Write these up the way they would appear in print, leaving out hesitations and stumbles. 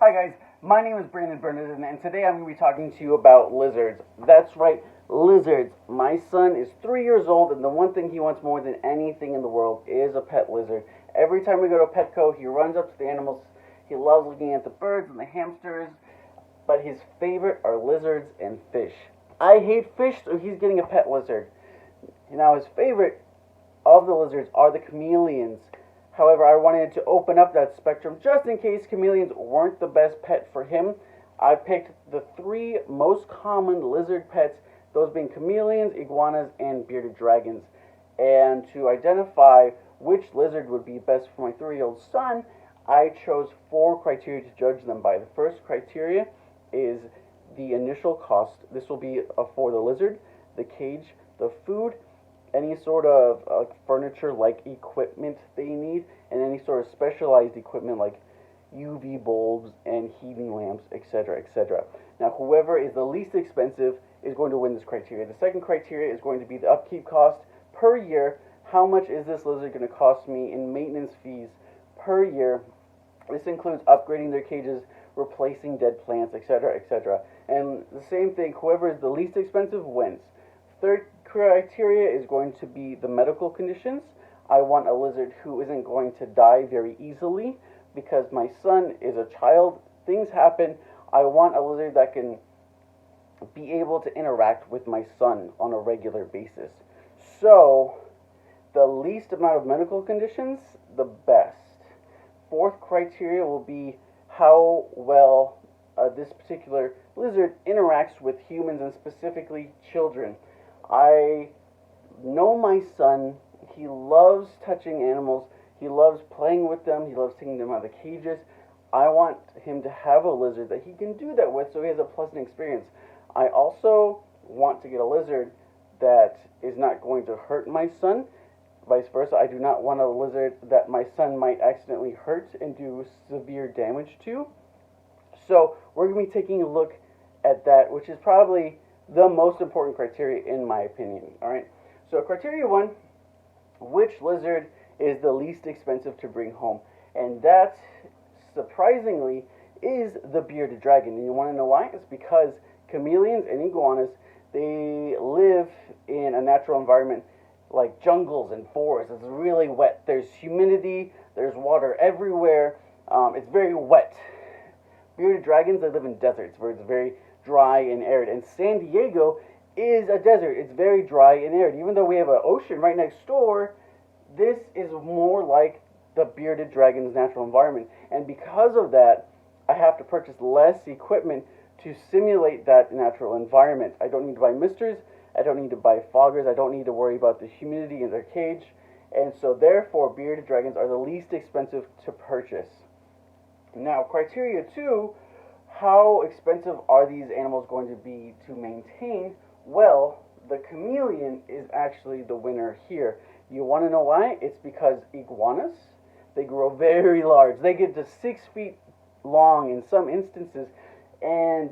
Hi guys, my name is Brandon Bernardin, and today I'm going to be talking to you about lizards. That's right, lizards. My son is 3 years old, and the one thing he wants more than anything in the world is a pet lizard. Every time we go to Petco, he runs up to the animals. He loves looking at the birds and the hamsters, but his favorite are lizards and fish. I hate fish, so he's getting a pet lizard. Now, his favorite of the lizards are the chameleons. However, I wanted to open up that spectrum just in case chameleons weren't the best pet for him. I picked the three most common lizard pets, those being chameleons, iguanas, and bearded dragons. And to identify which lizard would be best for my 3-year-old son, I chose 4 criteria to judge them by. The first criteria is the initial cost. This will be for the lizard, the cage, the food, any sort of furniture like equipment they need, and any sort of specialized equipment like UV bulbs and heating lamps, etc., etc. Now, whoever is the least expensive is going to win this criteria. The second criteria is going to be the upkeep cost per year. How much is this lizard going to cost me in maintenance fees per year? This includes upgrading their cages, replacing dead plants, etc., etc. And the same thing, whoever is the least expensive wins. Third criteria is going to be the medical conditions. I want a lizard who isn't going to die very easily because my son is a child. Things happen. I want a lizard that can be able to interact with my son on a regular basis. So, the least amount of medical conditions, the best. Fourth criteria will be how well this particular lizard interacts with humans and specifically children. I know my son. He loves touching animals. He loves playing with them. He loves taking them out of the cages. I want him to have a lizard that he can do that with so he has a pleasant experience. I also want to get a lizard that is not going to hurt my son. Vice versa, I do not want a lizard that my son might accidentally hurt and do severe damage to. So we're going to be taking a look at that, which is probably the most important criteria in my opinion. Alright, so criteria 1, which lizard is the least expensive to bring home? And that, surprisingly, is the bearded dragon. And you want to know why? It's because chameleons and iguanas, they live in a natural environment like jungles and forests. It's really wet. There's humidity, there's water everywhere. It's very wet. Bearded dragons, they live in deserts where it's very dry and arid. And San Diego is a desert. It's very dry and arid. Even though we have an ocean right next door, this is more like the bearded dragon's natural environment. And because of that, I have to purchase less equipment to simulate that natural environment. I don't need to buy misters. I don't need to buy foggers. I don't need to worry about the humidity in their cage. And so therefore, bearded dragons are the least expensive to purchase. Now, criteria 2, how expensive are these animals going to be to maintain? Well, the chameleon is actually the winner here. You want to know why? It's because iguanas, they grow very large. They get to 6 feet long in some instances, and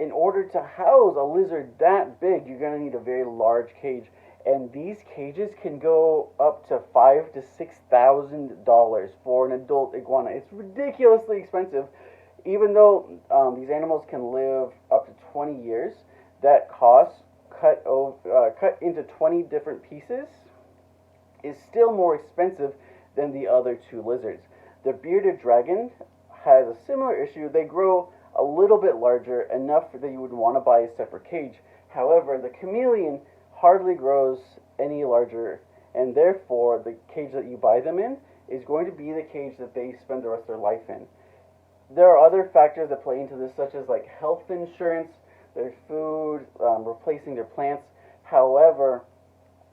in order to house a lizard that big, you're going to need a very large cage. And these cages can go up to $5,000 to $6,000 for an adult iguana. It's ridiculously expensive. Even though these animals can live up to 20 years, that cost cut into 20 different pieces is still more expensive than the other 2 lizards. The bearded dragon has a similar issue. They grow a little bit larger, enough that you would want to buy a separate cage. However, the chameleon hardly grows any larger, and therefore the cage that you buy them in is going to be the cage that they spend the rest of their life in. There are other factors that play into this, such as like health insurance, their food, replacing their plants. However,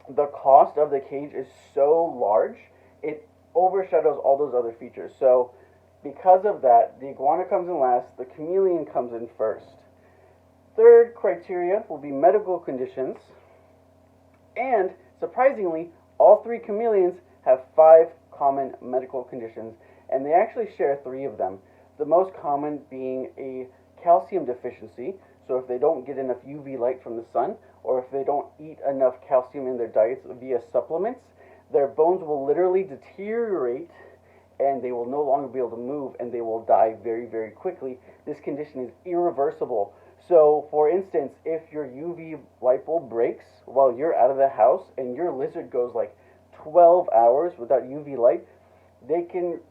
the cost of the cage is so large, it overshadows all those other features. So because of that, the iguana comes in last, the chameleon comes in first. Third criteria will be medical conditions. And surprisingly, all 3 chameleons have 5 common medical conditions, and they actually share 3 of them. The most common being a calcium deficiency. So if they don't get enough UV light from the sun, or if they don't eat enough calcium in their diets via supplements, their bones will literally deteriorate and they will no longer be able to move, and they will die very, very quickly. This condition is irreversible. So, for instance, if your UV light bulb breaks while you're out of the house and your lizard goes like 12 hours without UV light, they can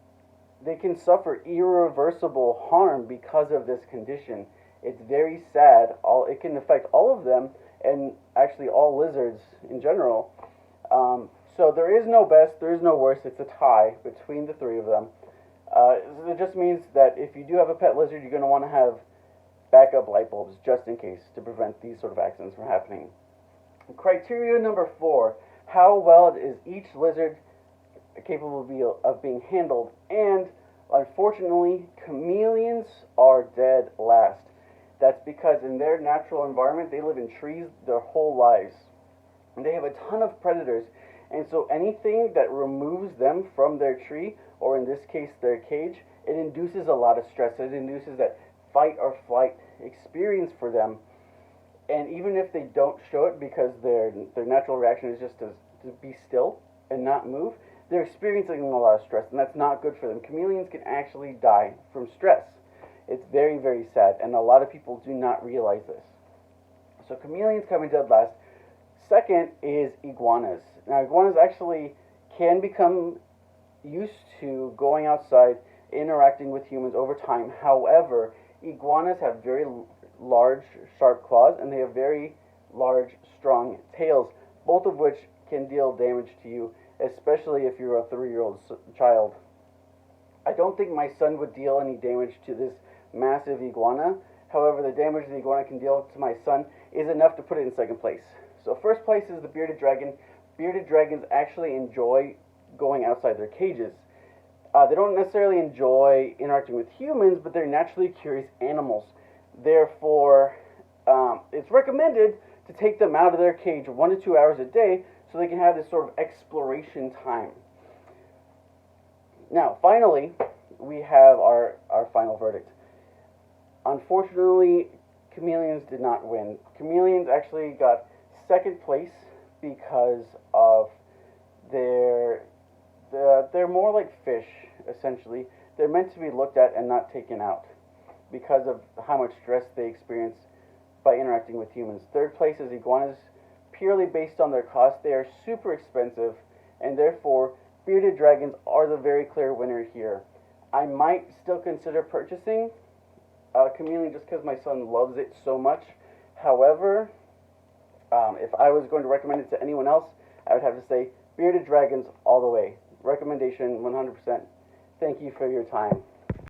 suffer irreversible harm because of this condition. It's very sad. It can affect all of them, and actually all lizards in general. So there is no best, there is no worst. It's a tie between the three of them. It just means that if you do have a pet lizard, you're going to want to have backup light bulbs just in case to prevent these sort of accidents from happening. Criteria number 4: how well is each lizard capable of being handled? And unfortunately, chameleons are dead last. That's because in their natural environment, they live in trees their whole lives. And they have a ton of predators. And so anything that removes them from their tree, or in this case their cage, it induces a lot of stress. It induces that fight or flight experience for them. And even if they don't show it because their natural reaction is just to be still and not move, they're experiencing a lot of stress, and that's not good for them. Chameleons can actually die from stress. It's very, very sad, and a lot of people do not realize this. So chameleons come in dead last. Second is iguanas. Now, iguanas actually can become used to going outside, interacting with humans over time. However, iguanas have very large, sharp claws, and they have very large, strong tails, both of which can deal damage to you, especially if you're a 3-year-old child. I don't think my son would deal any damage to this massive iguana. However, the damage the iguana can deal to my son is enough to put it in second place. So first place is the bearded dragon. Bearded dragons actually enjoy going outside their cages. They don't necessarily enjoy interacting with humans, but they're naturally curious animals. Therefore, it's recommended to take them out of their cage 1 to 2 hours a day so they can have this sort of exploration time. Now, finally, we have our final verdict. Unfortunately, chameleons did not win. Chameleons actually got second place because of they're more like fish, essentially. They're meant to be looked at and not taken out because of how much stress they experience by interacting with humans. Third place is iguanas, purely based on their cost. They are super expensive, and therefore bearded dragons are the very clear winner here. I might still consider purchasing a chameleon just because my son loves it so much. However, if I was going to recommend it to anyone else, I would have to say bearded dragons all the way. Recommendation 100%. Thank you for your time.